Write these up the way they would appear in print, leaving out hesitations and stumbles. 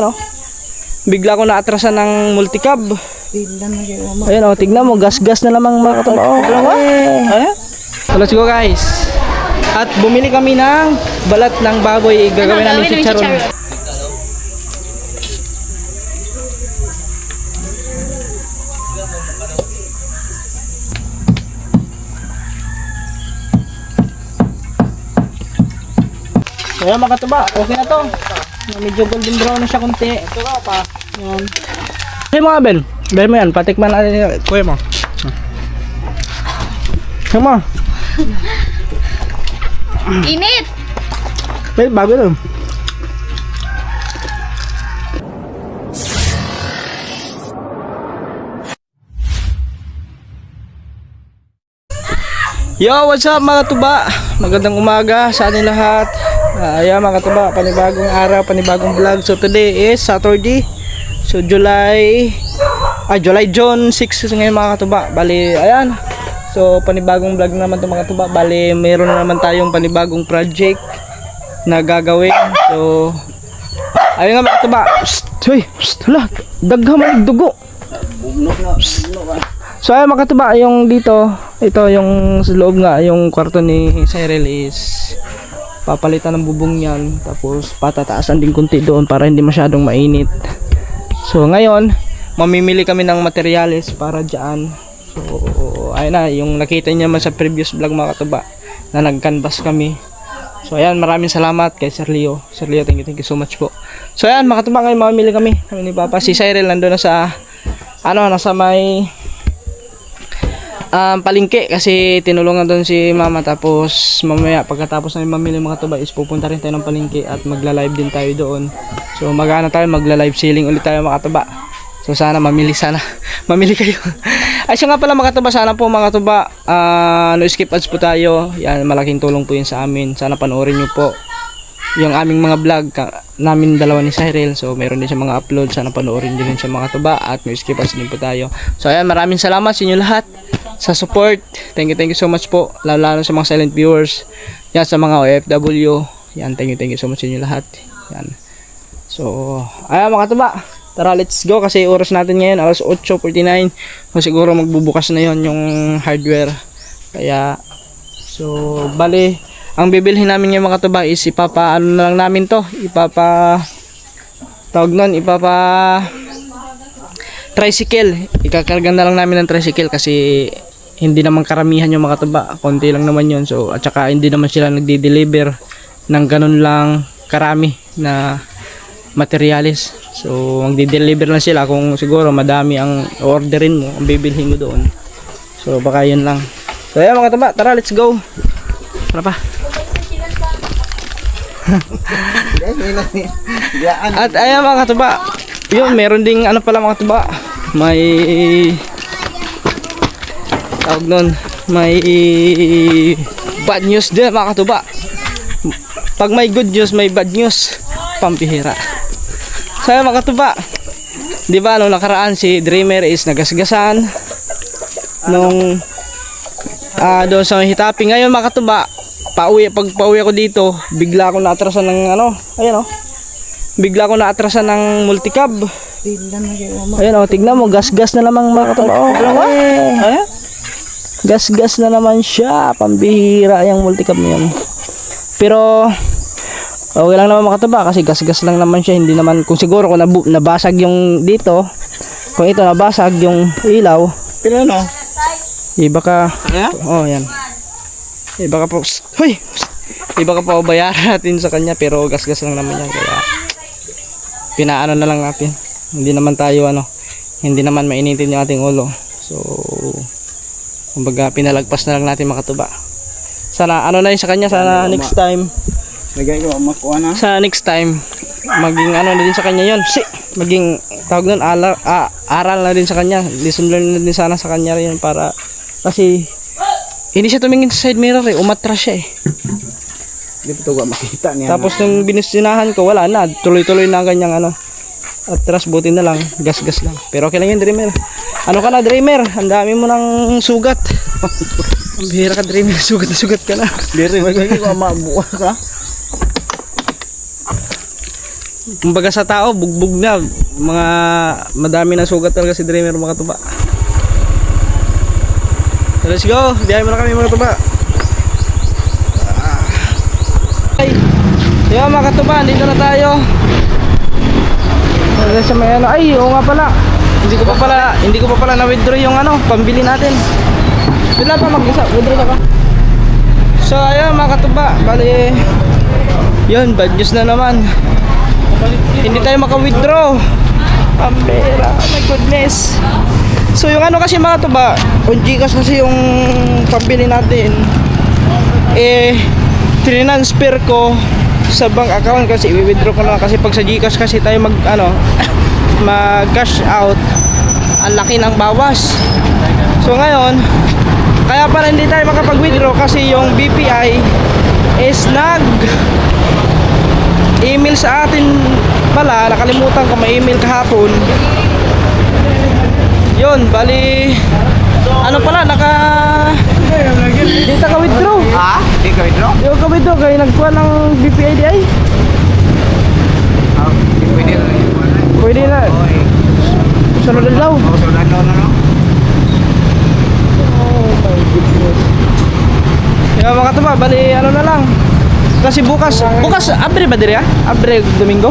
Ano? Bigla ko naatrasan ng multicab. Ayun o, tignan mo, gas-gas na namang mga katuba. So let's go guys. At bumili kami ng balat ng baboy. Gagawin namin chicharon. Kaya mga katuba, okay na to. Medyo golden brown na siya konti. Ito ka pa. Yan. Hey mga Ben, Ben mo yan, patikman natin yung kuya mo. Yan mo. Init! Wait, bago lang. Yo, what's up mga tuba? Magandang umaga sa ating lahat. Ayan mga tuba, panibagong araw, panibagong vlog. So today is Saturday. So July June 6 ngayon mga katuba. Bali, ayan. So panibagong vlog naman to mga tuba. Bali, mayroon na naman tayong panibagong project na gagawin. So ayun nga mga tuba. Hoy, hala, daghan man dugo. So ayun mga tuba, yung dito, ito yung sa loob nga, yung kwarto ni Cyril is papalitan ng bubong yan, tapos patataasan din kunti doon para hindi masyadong mainit. So ngayon mamimili kami ng materyales para dyan. So ayun na, yung nakita niyo naman sa previous vlog mga katuba na nag-canvas kami. So ayan, maraming salamat kay Sir Leo. Sir Leo, thank you so much po. So ayan mga katuba, ngayon mamimili kami ni Papa. Si Cyril nandun na sa nasa may palengke kasi tinulungan doon si mama. Tapos mamaya pagkatapos namin mamili mga tuba is pupunta rin tayo ng palengke at magla-live din tayo doon. So magla-live selling ulit tayo mga tuba. So sana mamili kayo. Ay siya nga pala mga tuba, sana po mga tuba no skip ads po tayo. Yan, malaking tulong po yun sa amin. Sana panoorin nyo po yung aming mga vlog namin dalawa ni Cyril. So meron din siya mga upload, sana panoorin din siya mga tuba at no skip ads din po tayo. So ayan, maraming salamat sa inyo lahat sa support. Thank you so much po, lalo sa mga silent viewers, yan, sa mga OFW. Yan, thank you so much sa inyo lahat. Yan. So ayan mga tuba, tara let's go kasi oras natin ngayon alas 8:49. So siguro magbubukas na yon yung hardware. Kaya so bali ang bibilhin namin yung mga tuba is ipapa na lang namin to, tricycle. Ikakarga na lang namin ng tricycle kasi hindi naman karamihan yung mga tuba, konti lang naman yun. So at saka hindi naman sila nagde-deliver ng ganun lang karami na materialis. So magde-deliver lang sila kung siguro madami ang orderin mo, ang bibilhin mo doon. So baka yun lang. So ayan mga tuba, tara let's go. Tara pa. At ayan mga tuba, yun, meron ding pala mga tuba, may tawag nun, may bad news din mga katuba. Pag may good news, may bad news, pampihira. So mga katuba, di ba nung nakaraan si Dreamer is nagasgasan nung doon sa Hitapi. Ngayon mga katuba, pag pauwi ako dito, bigla akong naatrasan ng bigla akong naatrasan ng multicab. Ayun o, tignan mo, gas-gas na namang mga katuba. Gas-gas na naman siya, pambihira yung multicab na yan. Pero okay lang naman mga katuba kasi gas-gas lang naman siya. Hindi naman, kung siguro kung nabasag yung dito, kung ito nabasag yung ilaw, pero ano, iba ka, yan, iba ka po, iba ka pa bayaran natin sa kanya, pero gas-gas lang naman yan. Kaya pinaano na lang natin, hindi naman tayo hindi naman mainitin yung ating ulo. So kumbaga pinalagpas na lang natin mga katuba. Sana na yun sa kanya, sana next time sa next time maging na din sa kanya yun, maging tawag nun, aral na din sa kanya, lesson learn na din sana sa kanya rin, para kasi hindi siya tumingin sa side mirror umatras siya hindi pa ito makita niya. Tapos nung binisinahan ko, wala na, tuloy-tuloy na ang kanyang atras, buti na lang, gas-gas lang. Pero okay lang yun, Dreamer. Ano ka na, Dreamer? Ang dami mo ng sugat. Ang bihira ka, Dreamer, sugat na sugat ka na. Dreamer, magiging mabuka ka. Kumbaga sa tao, bugbog na. Mga madami na sugat talaga si Dreamer mga katuba. So let's go. Biyahe muna kami mga katuba. Ay, yun mga katuba, dito na tayo. Sa may ano, ay, oo nga pala. Hindi ko pa pala na-withdraw yung ano, pambili natin. Wala pa mag-withdraw na ka. So ayun mga katuba, bali yun, bad news na naman. Hindi tayo maka-withdraw. Pambera, oh my goodness. So yung ano kasi mga katuba, on Gcash kasi yung pambili natin. Transfer ko sa bank account kasi i-withdraw ko na kasi pag sa Gcash kasi tayo mag cash out, ang laki ng bawas. So ngayon, kaya pala hindi tayo makapag-withdraw kasi yung BPI is email sa atin pala, nakalimutan ko may email kahapon. Yun, bali ano pala, hindi ka withdraw. Ha? Hindi ka withdraw? Yung ka withdraw kaya nagkuha ng BPI di ay. Pwede na. Pwede na. Sunod na daw. Sunod na daw. Oh my goodness. Yung mga katuba, bali ano na lang. Kasi bukas abre ba diri ah? Abre Domingo?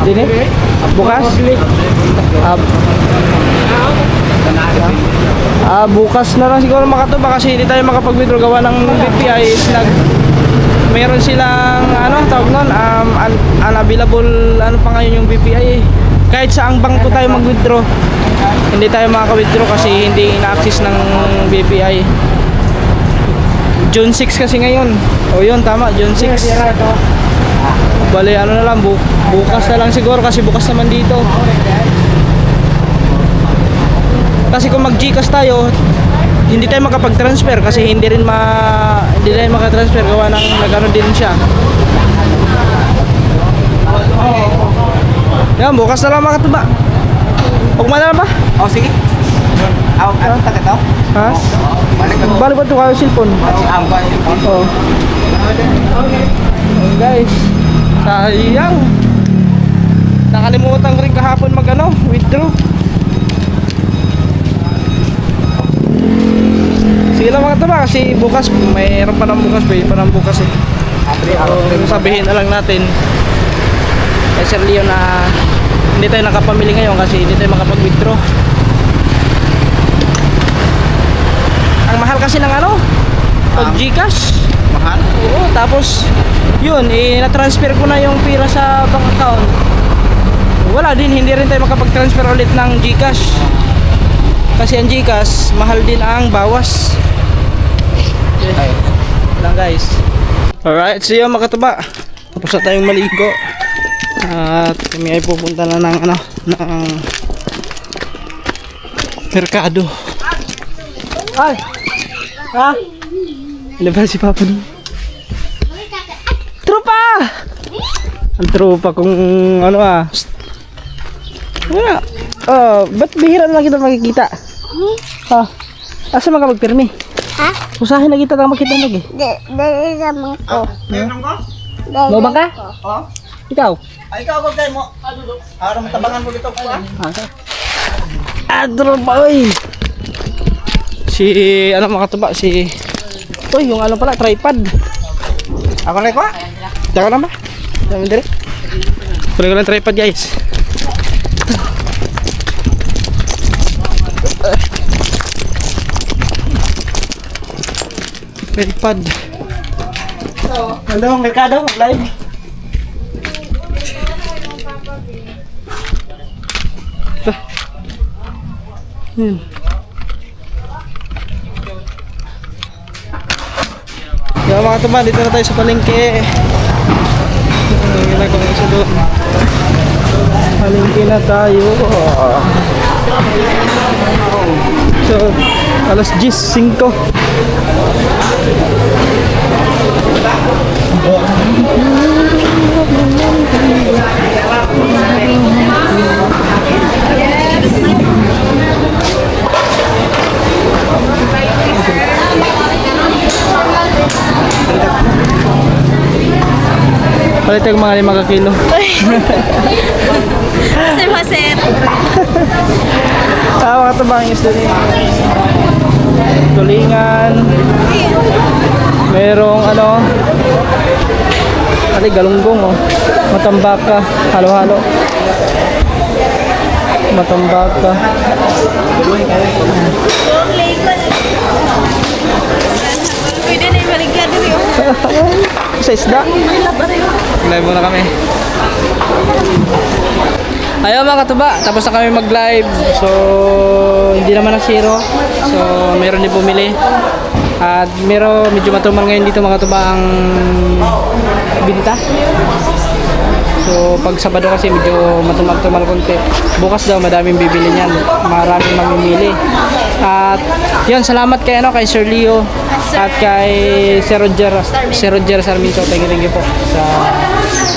Dini? Bukas? Bukas na lang siguro makatuba kasi hindi tayo makapag-withdraw gawa ng BPI is mayroon silang ano tawag nun, unavailable ano pa ngayon yung BPI. Kahit saang bangko tayo mag-withdraw, hindi tayo makaka-withdraw kasi hindi ina-access ng BPI. June 6 kasi ngayon. O yun, tama, June 6. Bale, ano na lang, bukas na lang siguro kasi bukas naman dito. Kasi kung mag-Gcash tayo, hindi tayo makapag-transfer kasi hindi tayo makatransfer gawa ng nag-ano din siya. Yan, bukas na lang mga katuba. Huwag na ba? Oh, sige. Ano tagat daw? Ha? Balik ba ito kayo cellphone? Oo. Guys, sayang. Nakalimutan ko rin kahapon withdraw. Sige lang mga katuba kasi bukas, mayroon pa ng bukas, pwede pa ng bukas eh. So, sabihin na lang natin kay Sir Leo na hindi tayo nakapamili ngayon kasi hindi tayo makapag-withdraw. Ang mahal kasi ng pag Gcash. Mahal? Oo, tapos yun, na-transfer ko na yung pira sa bank account. Wala din, hindi rin tayo makapag-transfer ulit ng Gcash. Kasi ang Gcash, mahal din ang bawas. Okay. Lang guys. Alright, so yun mga katuba. Tapos na tayong maligo. At kami ay pupunta na ng ng merkado. Ay! Ha? Ano ba si Papa doon? Tropa! Ang tropa kung wala. Ba't bihira na lang kita makikita? Ha? Asa mga magpirmi? Ha? Usahin na kita na makita lagi. Dali naman ko. Meron ko? Mau ba ka? Oh. Ikaw? Ay, ikaw ako kayo mo. Araw matabangan ko dito po ah. Tropa oy! Si mga katuba, uy, yung pala, tripod. Ako na ko? Dako na ba? Dami dire. Kunin ko lang tripod guys. Tripod. Hello, merkado, live. Yan. Kaya mga tuba, dito na tayo sa palengke. Ginagawa ko isa doon. Palengke na tayo. So, alas 10:05. Palit yung mga 5 kilo. Sir Jose. Mga tabang isda niya. Tulingan. Merong galunggong oh. Matambaka, halo-halo. Matambaka. Pwede na yung maligyan rin. Sa isda. Live muna kami. Ayaw mga katuba, tapos na kami mag-live. So, hindi naman na zero. So, meron din bumili. At medyo matumal ngayon dito mga katuba ang binta. So, pag Sabado kasi medyo matumal konti. Bukas daw madaming bibili niyan. Maraming mamimili. At yun, salamat kay Sir Leo at kay Sir Roger Sarmiento. Thank you po sa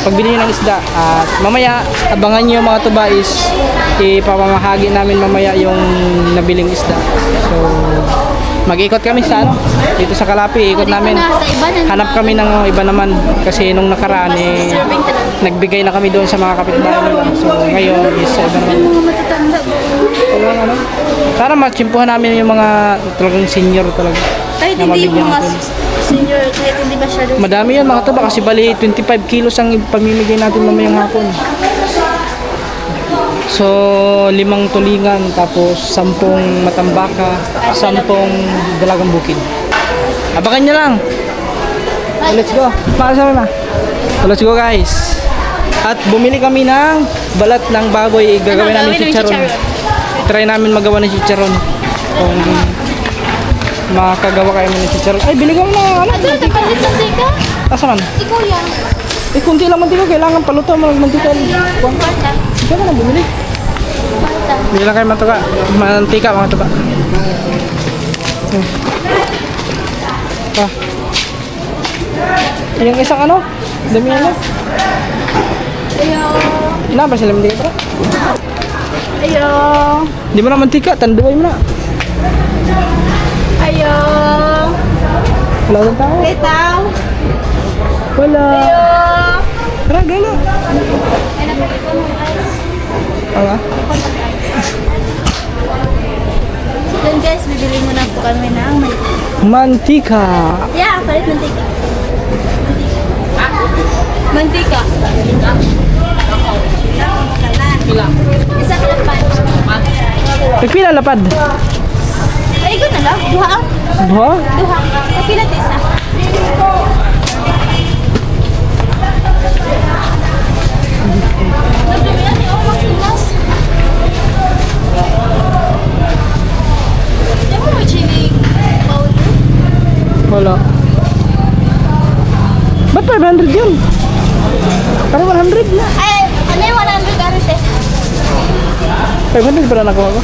pagbili ng isda. At mamaya, abangan niyo mga tuba is ipapamahagi namin mamaya yung nabiling isda. So, mag-ikot kami sa dito sa Kalapi, ikot namin. Hanap kami ng iba naman kasi nung nakaraan nagbigay na kami doon sa mga kapitbahay nila. So ngayon is sa iba naman. Para matsimpuhan namin yung mga talagang senior talaga. Kahit hindi yung mga senior, kahit hindi masyado. Madami yan mga tuba kasi bali 25 kilos ang pamimigay natin mamayang hapon. So, 5 tulingan, tapos 10 matambaka, 10 dalagang bukid. Abangan nyo lang. So, let's go. Makasama na. So, let's go guys. At bumili kami ng balat ng baboy. Gagawin namin chicharon. Try namin magawa ng chicharon. Kung makagawa kayo ng chicharon. Ay, bili ka mo na. Ito, napalit ng tika. Asaman? Ikaw yan. Kunti lang mantika. Kailangan paluto mo ng mantika. Kwarta. Ikaw na lang bumili. Kwarta. Bili lang kayo mantika mga tuba. Yung isang dami na. Ayo. Ina ba sila mantika? Ayo. Di mo na mantika, tanduay mo na. Ayo. Wala nang tao. Itaw. Wala. Ayo. Tara, gano'n. Ay, napagay ko ng ice. Wala. Then guys, bibili muna po kami ng Mantika. Yeah, palit mantika. Mantika. Isang lapad. Pagpila lapad? Ay, ikaw na lang. Duha. Duha? Duha. Pagpila isa. Nagdumilan ni Omar Pinas. Di mo may chili powder? Wala. Ba't 500 yun? Parang 100 na. Ay, ano yung 100 aris eh? 500 pala nakuha ko.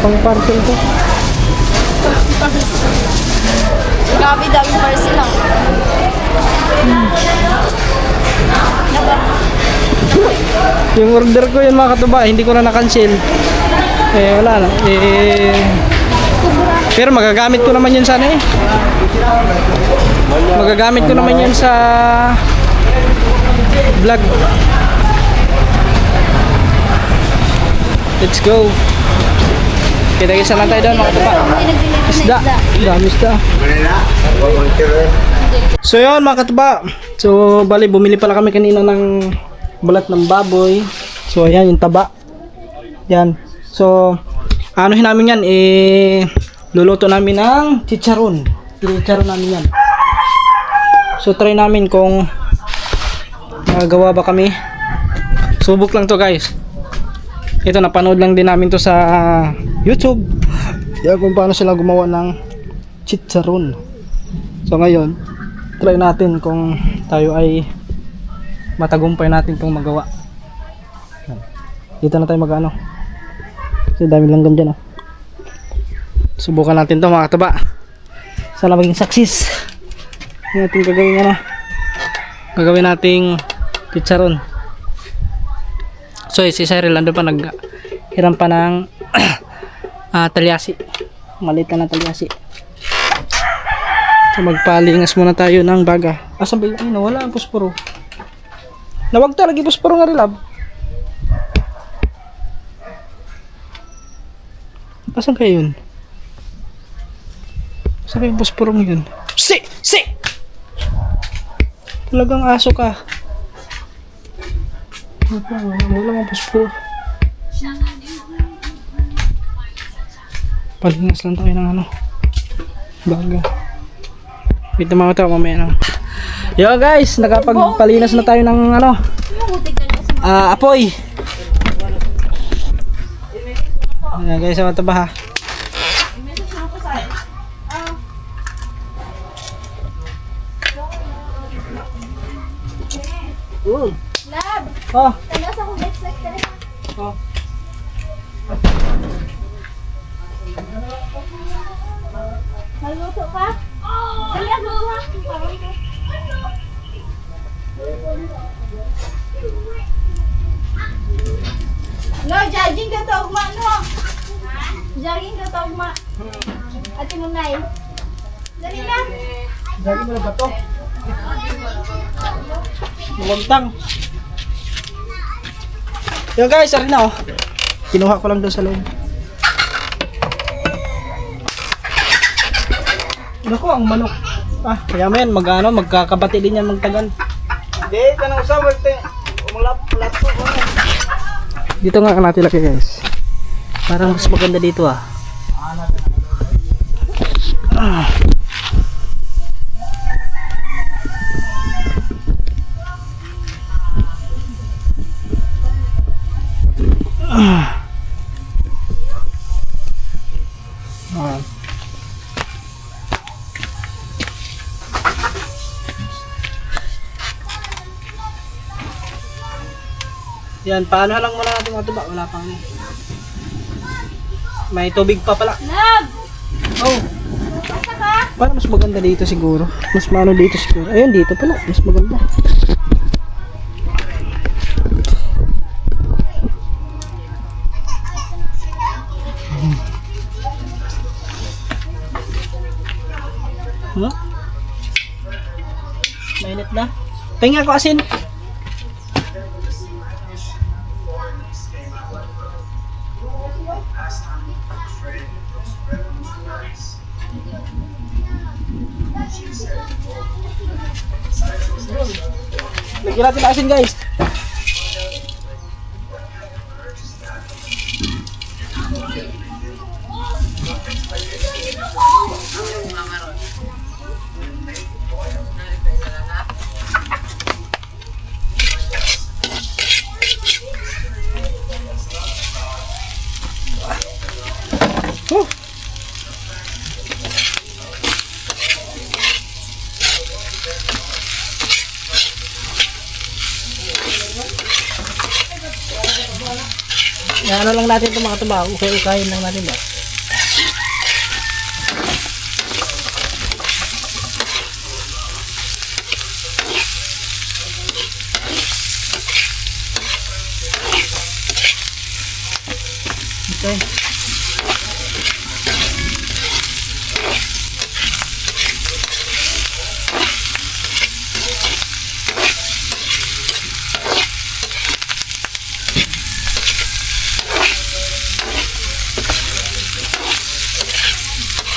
Pang parcel ko. Grabe, daming parcel lang. Yung order ko yun mga katuba, hindi ko na na-cancel. Wala na. Pero magagamit ko naman yun sana Magagamit ko naman yun sa vlog. Let's go. Kita-kisa lang tayo doon mga katuba. Isda. Dami isda. So yun mga katuba. So bali bumili pala kami kanina ng balat ng baboy. So ayan yung taba. Yan. So anuhin namin yan luluto namin ng chicharon. Chicharon namin yan. So try namin kung magagawa ba kami. Subok lang to guys. Ito napanood lang din namin to sa YouTube. Yan kung paano sila gumawa ng chicharon. So ngayon try natin kung tayo ay matagumpay natin itong magawa. Dito na tayo mag-ano. Kasi dami langgam dyan Subukan natin to mga katuba. Sana maging success. Yung ating gagawin gagawin nating chicharon. So si Cyril ando pa naghiram pa ng talyasi. Maliit na talyasi. So magpalingas muna tayo ng baga. Asan ba yun? Wala ang posporo. Nawag talaga yung posporo nga rin, lab. Asan kaya yun? Asan kaya yung posporong yun? Si! Talagang aso ka. Wala ang posporo. Palingas lang tayo ng baga. Wait na mga tao, mamaya na. Yo guys, nakapagpalinas na tayo ng apoy. Ayan guys, mga taba ha. Lab! Oh, Taga sa kong next tara. oh. Magluto ka? Dali, agluto ha. No, jogging ka to, ugma, no? Jogging ka to, ugma. Ate mo na eh. Dali lang. Dali mo na ba to? Luwagtang. Yo guys, arin na oh. Kinuha ko lang doon sa loob. Naku, ang manok. Kaya mo yan, magkakabati din yan magtagal. Hindi, kanang usawag tayo. Umalap po. Dito nga natin laki guys. Parang mas maganda dito ah. Yan, paano lang muna natin mga tuba? Wala pang may tubig pa pala. Lab! Oh, Basta ka? parang mas maganda dito siguro. Mas maano dito siguro. Ayun, dito pala. Mas maganda. Huh? Mainit na. Tingnan ko asin. Lagyan natin ng asin guys. Ano lang natin ito mga tuba, ukay-ukayin lang natin ba? Okay.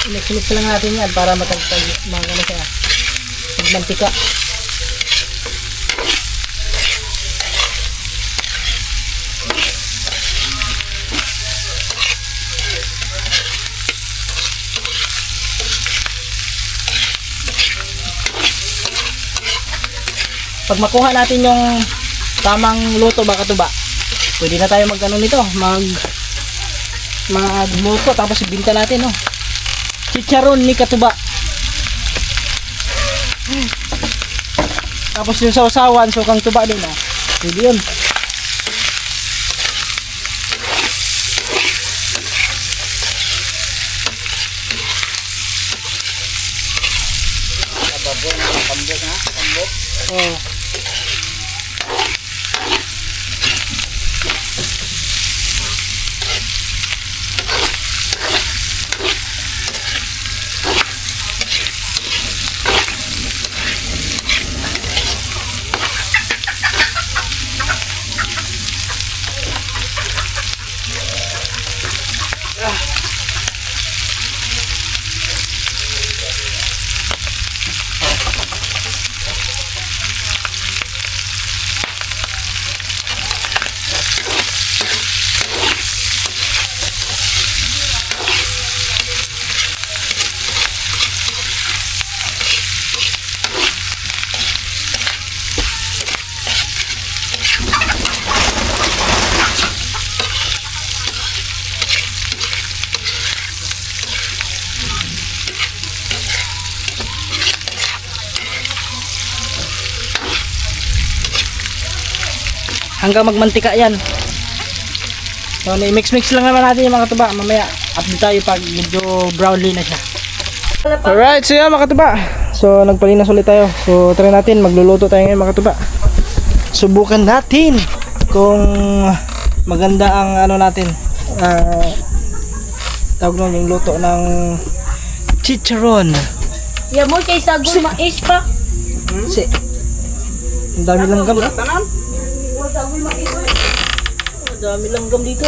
Ilik-ilik lang natin yan para matagtag mga ano siya. Magmantika. Pag makuha natin yung tamang luto baka tuba, pwede na tayo mag ano nito, magmuto tapos ibinta natin no. Chicharon ni katuba. Tapos yung sausawan, sukang tuba din oh. Pwede yun. Pambok ha? Pambok. Oh. hanggang magmantika yan. So, i-mix-mix lang naman natin yung mga katuba. Mamaya, update tayo pag medyo brownly na siya. Alright, so yan mga katuba. So, nagpalinas ulit tayo. So, try natin, magluluto tayo ngayon mga katuba. Subukan natin kung maganda ang ano natin. Tawag nun yung luto ng chicharon. Yan mo kay sagol mais pa. Si, ang dami langgam. Tanan? Ang dami langgam dito.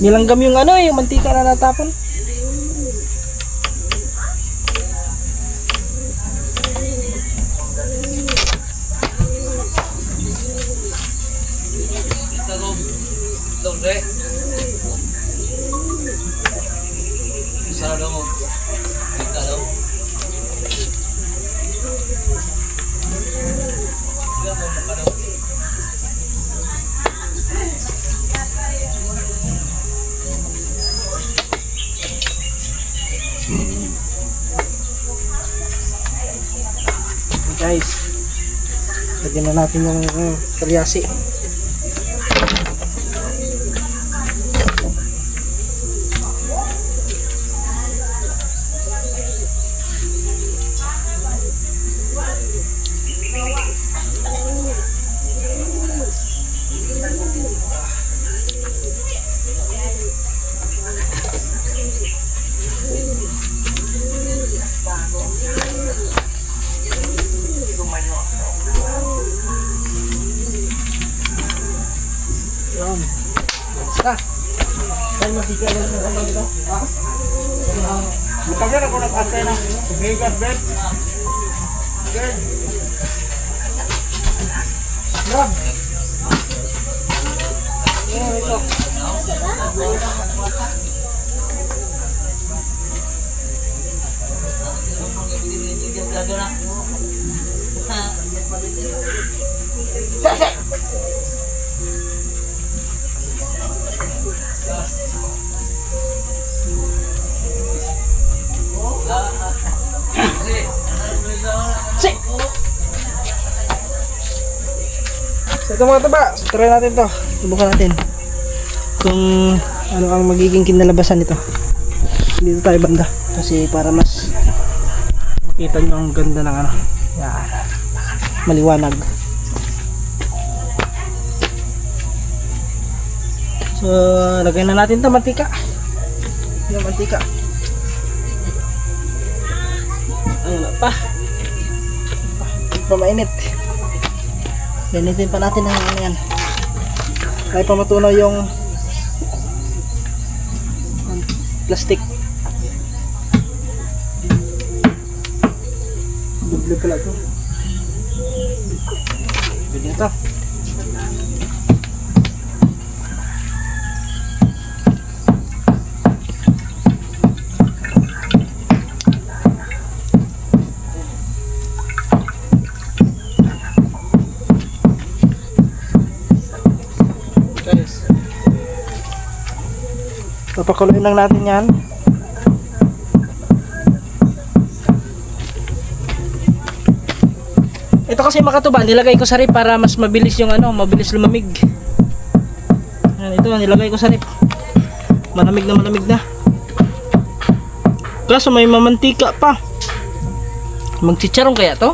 Nilanggam yung ano yung mantika na natapon. Guys, lagyan na natin yung kalyasi. Basta. Kaya masika lang sa kamay dito. Magkagyan ako ng ate na. Vegas bed. Good. Grab. Ito. So ito mga taba, try natin to. Subukan natin kung ano ang magiging kinalabasan nito. Dito tayo banda kasi para mas makita nyo ang ganda ng ano. Yan. Maliwanag. So lagay na natin to mantika. Yung mantika. Ano pa? Pamainit. Linitin pa natin ang ano yan. Kaya pa matunaw yung plastic. Duble pala ito. Pwede na ito. Papakuloyin lang natin yan. Ito kasi makatuba, nilagay ko sa rip para mas mabilis yung ano, mabilis lumamig. Yan, ito nilagay ko sa rip. Malamig na. Kaso may mamantika pa. Magchicharon kaya to?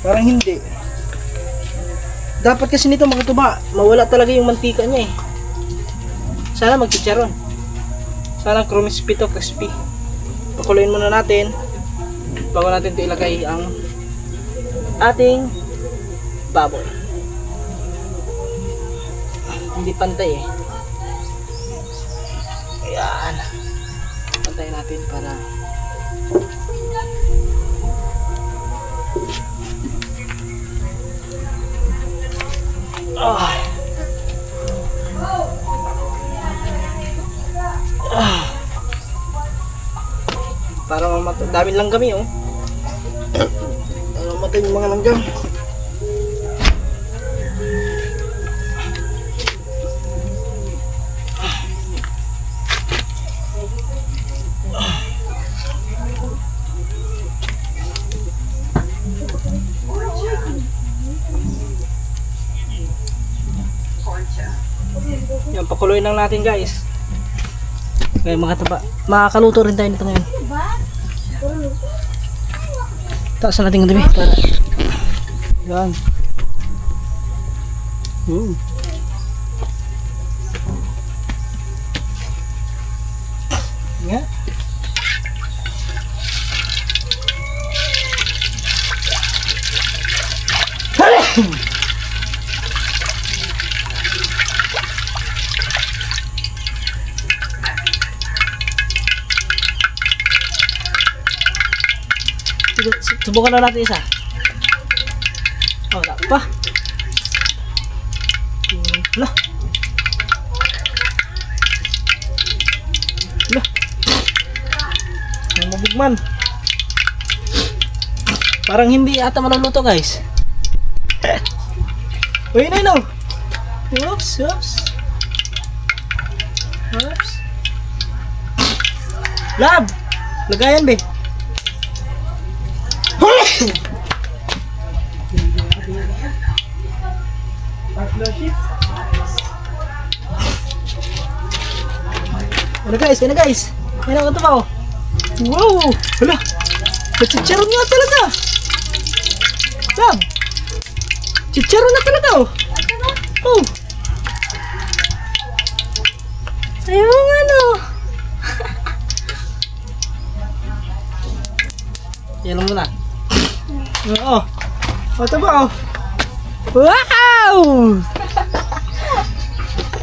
Parang hindi. Dapat kasi nito makatuba, mawala talaga yung mantika niya eh. Sana magchicharon. Sana crispy to, crispy. Pakuloyin muna natin bago natin ito ilagay ang ating baboy. Hindi pantay eh. Ayan. Pantayin natin para para mamatay. Daming langgam oh. Para mamatay yung mga langgam. Pakuluin lang natin guys. Okay mga taba. Makakaluto rin tayo nito ngayon. Ba? Taas natin ang dumi. Para. Yan. Nga. Subukan na natin isa. Oh, wala pa. Wala. Wala. Ang mabugman. Parang hindi ata maluluto guys. Uy, no. Oops. Lab! Lagayan be. Ano guys? Ayun ako ito pa oh. Wow! Hala! Chicharon nga talaga! Lab! Chicharon na talaga oh! Oh! Ayun ano. Yan lang muna. Oo. Ito ba oh? Wow!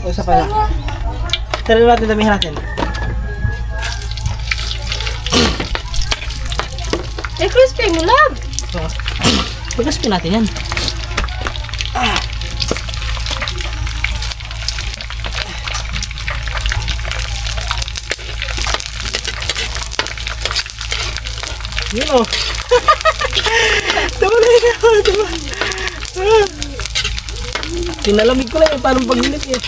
O, isa pala. Tara natin, damihan natin. Eh, crispy mo lang. Oo. Pagkaspin natin yan. Yun o. Tama na yun. Tama. Pinalamig ko lang yung parang pag-init eh.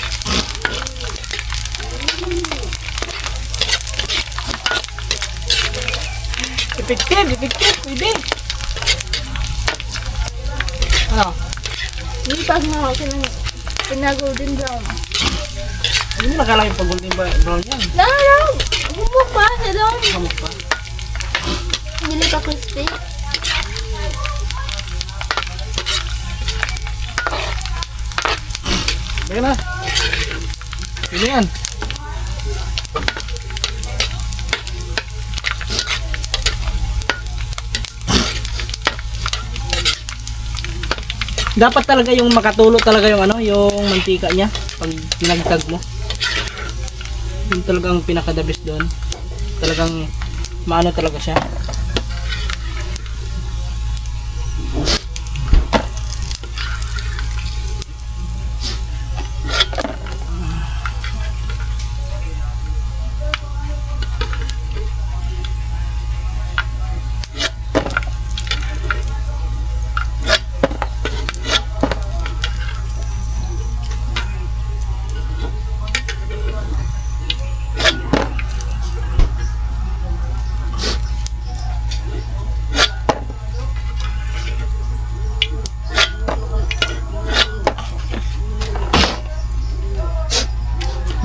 Effective, pwede. Ano? Hindi pag mga pinag-golden brown. Hindi mo nakalaki pag golden brown yan. Lalo! Bubuk pa sa doon. Kamok pa. Hindi pa crispy. Baga na. Pili yan. Dapat talaga yung makatulo talaga yung ano, yung mantika niya pag pinagtag mo. Yung talagang pinaka-the best doon. Talagang maano talaga siya.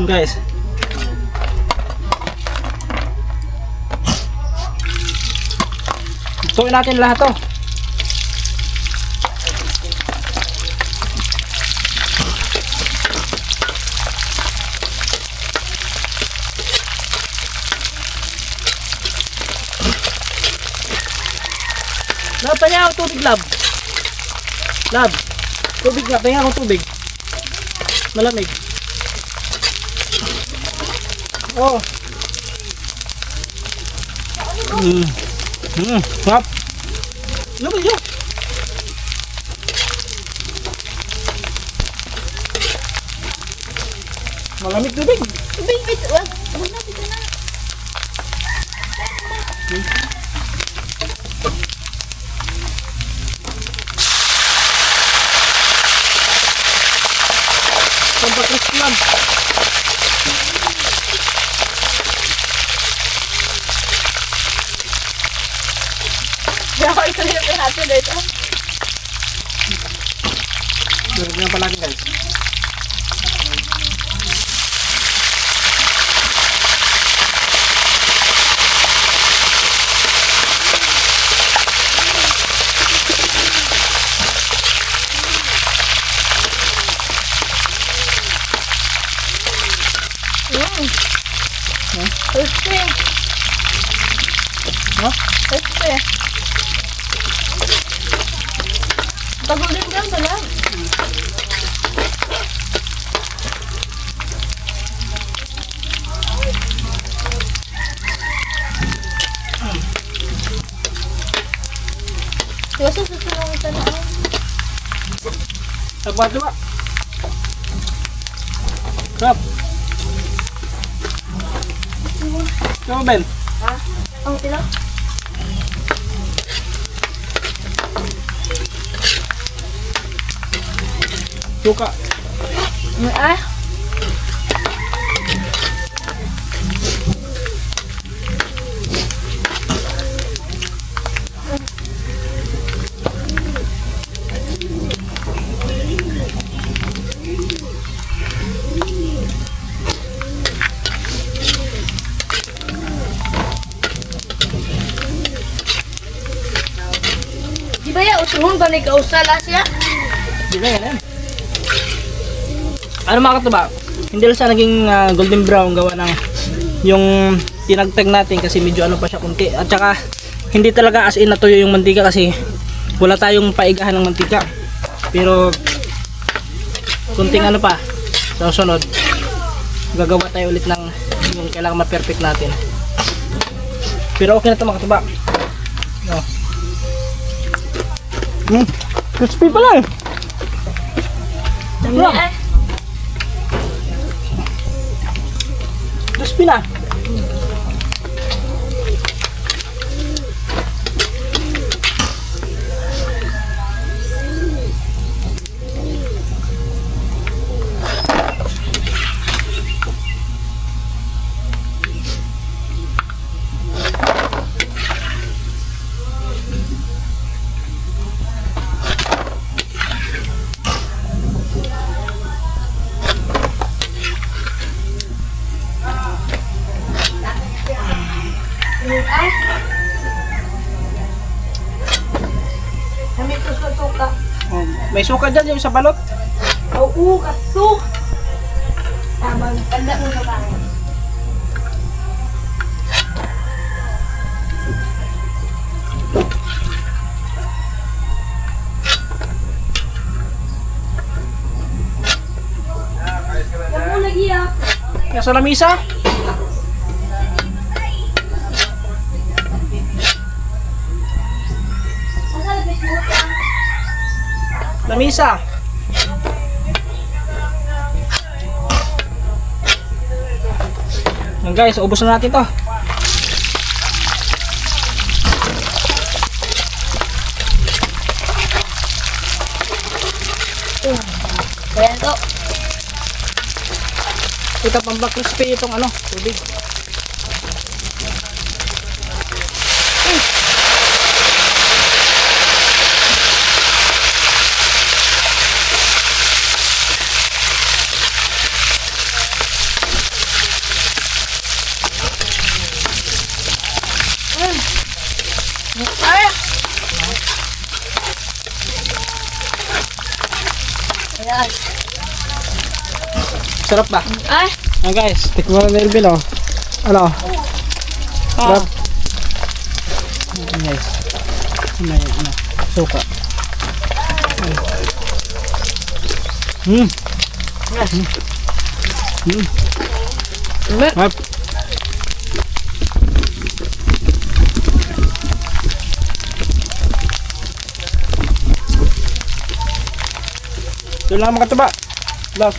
Guys, tuloy natin lahat to. Lab, pahinga ako tubig, Lab. Lab, tubig nga, pahinga ako tubig. Malamig. Oh. Sarap. Ano ba yun? Malamig tubig. Tubig, wag na, dito na. Pampakris lang. Ako ito na yung pinato dito. Ganyan palagi guys. Este. Ha? Este. Tagal din yan pala. Kasi susunod ito na ako. Sabar coba. Stop. Coba Ben. Ang tila? Suka. Ah. Di ba ya usuhon ba ni kausala siya? Di na yan. Ano mga katuba? Hindi lang siya naging golden brown gawa ng yung tinagtag natin kasi medyo ano pa siya kunti. At saka hindi talaga as in natuyo yung mantika kasi wala tayong paigahan ng mantika. Pero kunting ano pa sa susunod gagawa tayo ulit ng yung kailangan ma-perfect natin. Pero okay na ito mga katuba. No. Crispy pa lang. Dami Yeah. Crispy na. Kami ko sa suka. May suka dyan yung sa balot. Oo, kaso. Tama, tanda mo sa bahay. Kamu lagi ya? Nasa lamisa. Masa lebih suka? Lamisa. Yan guys, ubos na natin to. Kaya to. Ito pang crispy itong ano, tubig. Ay! Ayan. Sarap ba? Ay! Yan guys, tikman na Melvin oh. Ano? Sarap. Yan guys. May ano, suka. Sarap. Ito lang mga kataba. Love.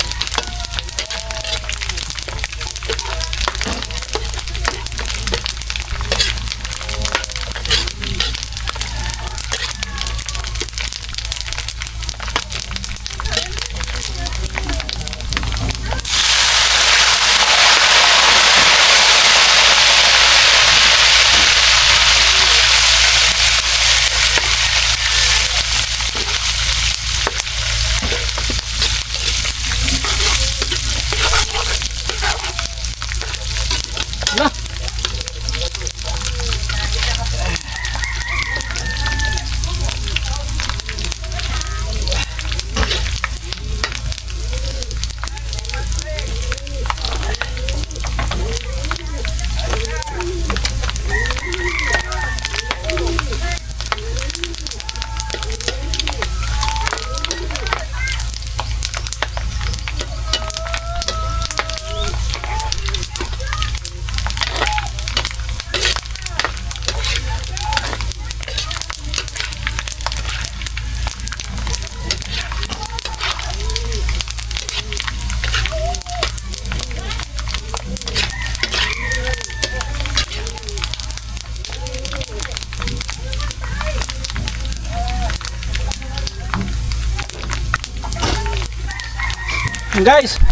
Guys.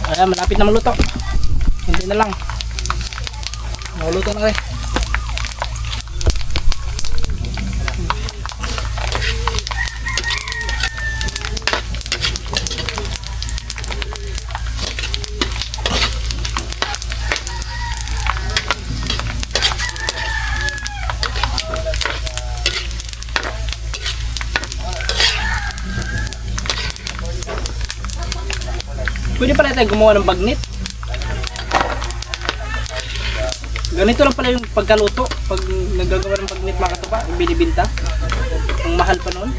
Ayan, malapit na maluto. Hindi na lang. Maluto na rin. Pwede pala tayo gumawa ng bagnet. Ganito lang pala yung pagkaluto. Pag nagagawa ng bagnet mga katuba, yung binibinta. Ang mahal pa noon.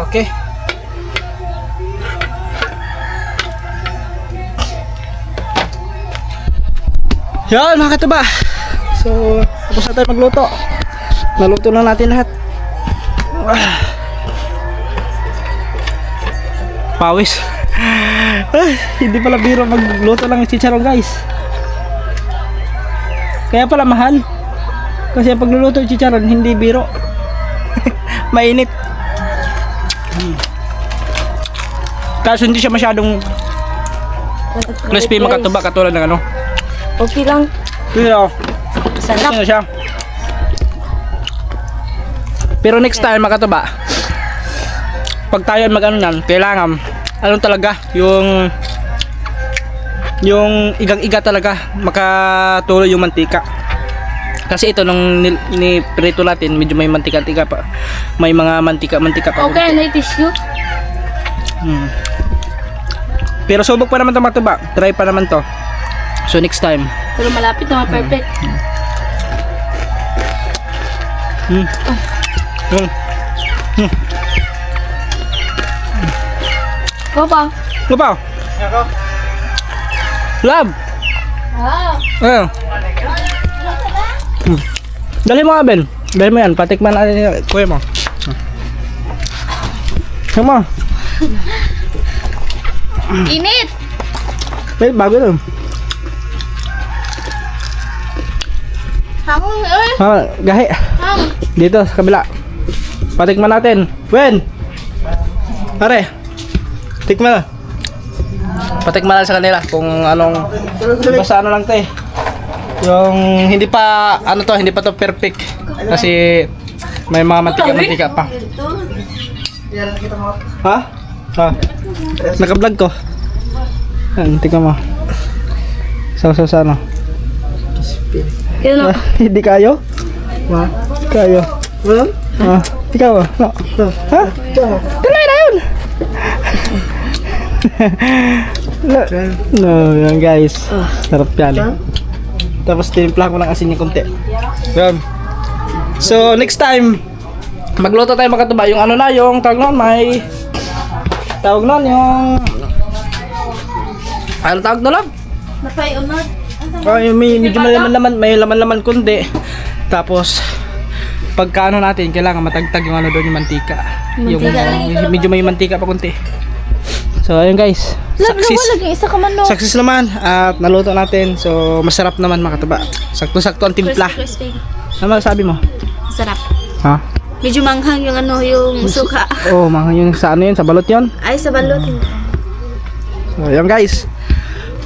Okay. Yan mga katuba. So, tapos na tayo magluto. Naluto na natin lahat. Pawis. Hindi pala biro magluto lang ng chicharon guys. Kaya pala mahal. Kasi ang pagluluto ng chicharon hindi biro. Mainit. Kaso hindi siya masyadong crispy mga katuba katulad ng ano. Okay lang. Pero Sarap. ano siya. Pero next time mga katuba, pag tayo mag-ano yan, kailangan ano talaga, yung igang-iga talaga makatuloy yung mantika. Kasi ito nung ni-prito natin, medyo may mantika-tika pa. May mga mantika pa. Okay, na tissue. Pero subok pa naman ito matuba. Try pa naman to. So next time. Pero malapit na perfect. Papa. Ano pa? Love! Ah. Dali mo nga Ben. Dali mo yan. Patikman natin yung kuya mo. Sama. Init. Wait, bago ito. Hangong eh. Gahi. Hang. Dito sa kabila. Patikman natin. Wen! Pare. Tikman na. Patikman na sa kanila kung anong basta ano lang to eh. Yung hindi pa ano to, hindi pa to perfect. Kasi may mga mantika pa. Ha? Ha? Naka-vlog ko. Yan, tika mo. Sa ano? Kaya Hindi kayo? Ma? Kayo. Ah, ikaw ba? No. Ha? Tuloy na yun! No, yan guys. Sarap yan. Tapos tinimpla ko ng asin yung konti. Yan. So, next time, magluto tayo makatuba. Yung ano na, yung tawag nun, may... Tawag nun, yung... Ano tawag nun, love? napay unod. Ay, medyo may laman-laman kundi. Tapos pagka ano natin, kailangan matagtag yung ano doon yung mantika. Yung medyo may mantika pa kunti. So ayun guys. Isa ka man no. Success naman at naluto natin. So masarap naman mga katuba. Sakto-sakto ang timpla. Crispy. Ano sabi mo? Sarap. Ha? Medyo manghang yung ano, yung suka. Oh, mga yun sa ano yun, sa balot yun. Ay, sa balot. So ayun guys.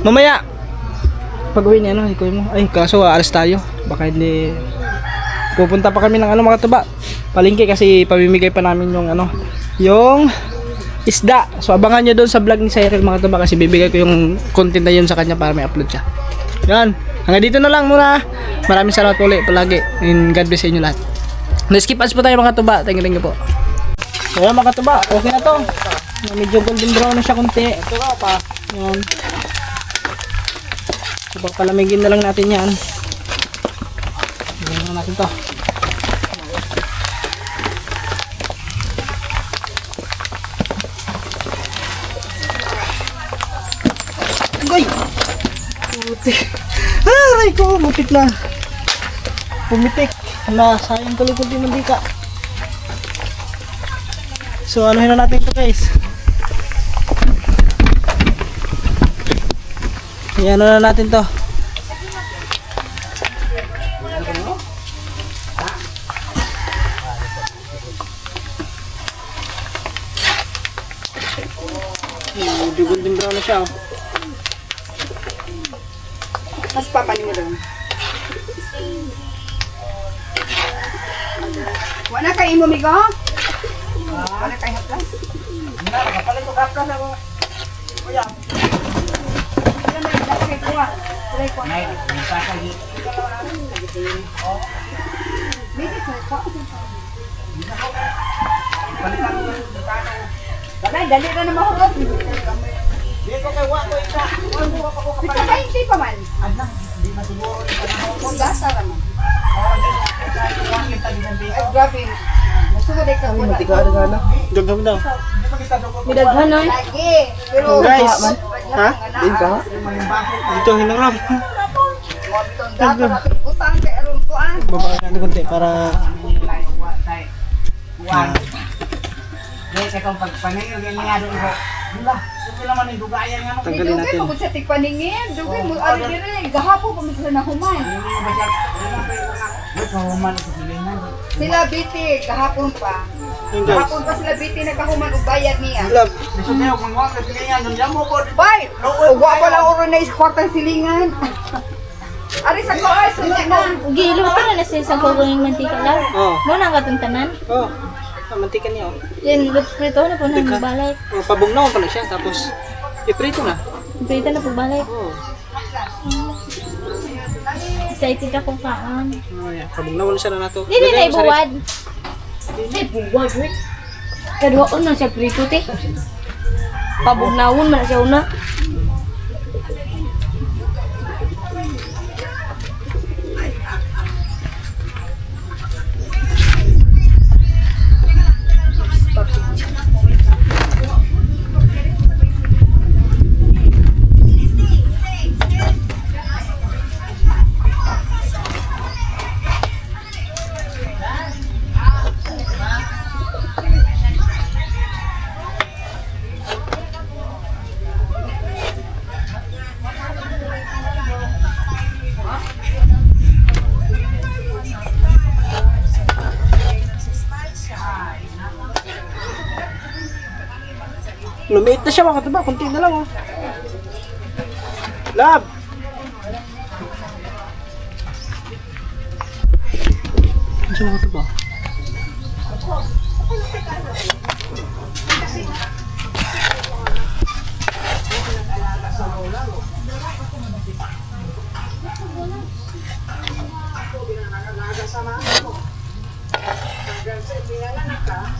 Mamaya pag-uwi niya ano, ikaw mo. Ay, kaso aalis tayo. Baka hindi pupunta pa kami ng ano mga katuba. Palengke kasi pamimigay pa namin yung ano, yung isda. So abangan nyo doon sa vlog ni Cyril mga katuba kasi bibigay ko yung content na yun sa kanya para may upload siya. Yan. Hanggang dito na lang muna. Maraming salamat po ulit palagi. And God bless sa inyo lahat. Skip ads po tayo mga tuba. Thank you po. So yan mga tuba. Okay na to. Medyo golden brown na siya konti. Ito ka pa. Yan. So palamigin na lang natin yan. Lagyan na natin to. Ay! Putik. Aray ko, mutik na. Pumitik. Hala, sayang tuloy kunti mantika. So, anuhin na natin ito guys. Ayan na natin to. Golden brown na siya oh. Mas papanin mo doon. Wala kayo mo, migo? Wala kayo haplas? Wala, nakapalit ko haplas ako. Kuya. Wala na yung dapat kayo kuha. Wala yung kuha. Wala, dali na na mahulog. Hindi ko kayo wako isa. Ito ba hindi pa man? Anak, hindi masiguro. Kung gasa naman. Ay, grabe. Masugod ay kapula. Dagdag daw. Midaghan na. Lagi. Pero, Guys, ha? Din ka? Dito hinang Utang kay aron ko ah. Babaan natin konti para tanggalin natin. Dugay mo sa tigpaningin. Dugay mo ari dire gahapo pa mi sila nahuman. Sila biti gahapon pa. Yun guys. Gahapon pa sila biti nagkahuman og bayad niya. Love. Bay, ugwa pa lang oro na kwartang silingan. Ari sa ko ay sunya na. Gilo pa na nasa isang kugong mantika lang. Oh. Muna ang katuntanan. Oh. Mantika niya oh. Yan, prito na po ng balay. Oh, pabugnaw pala siya tapos iprito na. Prito na po balay. Oh. Excited ako kaan. Oh, yeah. Pabugnaw na siya na nato. Dili na ibuwad. Ay, buwad, wait. Kaduwaon na siya prito, te. Pabugnawon man na siya una. Lumiit na siya mga katuba, kunti na lang oh. Love! Ano siya mga katuba?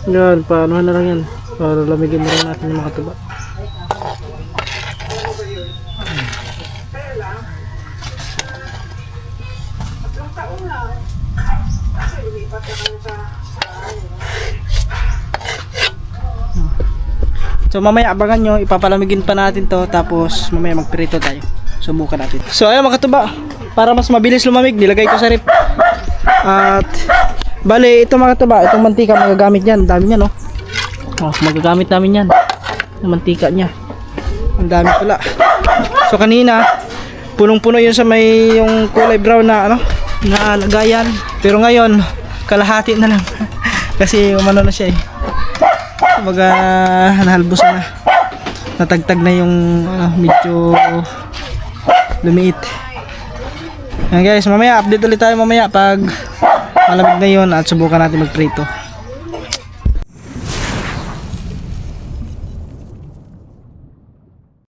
Yan, paano na lang yan para lamigin na lang natin yung mga tuba. So mamaya abangan nyo, ipapalamigin pa natin to tapos mamaya magprito tayo. Subukan natin. So ayun mga katuba, para mas mabilis lumamig, nilagay ko sa rip. At bale, ito mga katuba, itong mantika magagamit yan. Dami niya no. Oh, magagamit namin yan. Yung mantika niya. Ang dami pala. So kanina, punong-puno yun sa may yung kulay brown na ano, na lagayan. Pero ngayon, kalahati na lang. Kasi umano na siya eh. Kumbaga nahalbusan na. Natagtag na yung medyo lumiit. Yan guys, mamaya update ulit tayo mamaya pag malamig na yun at subukan natin magprito.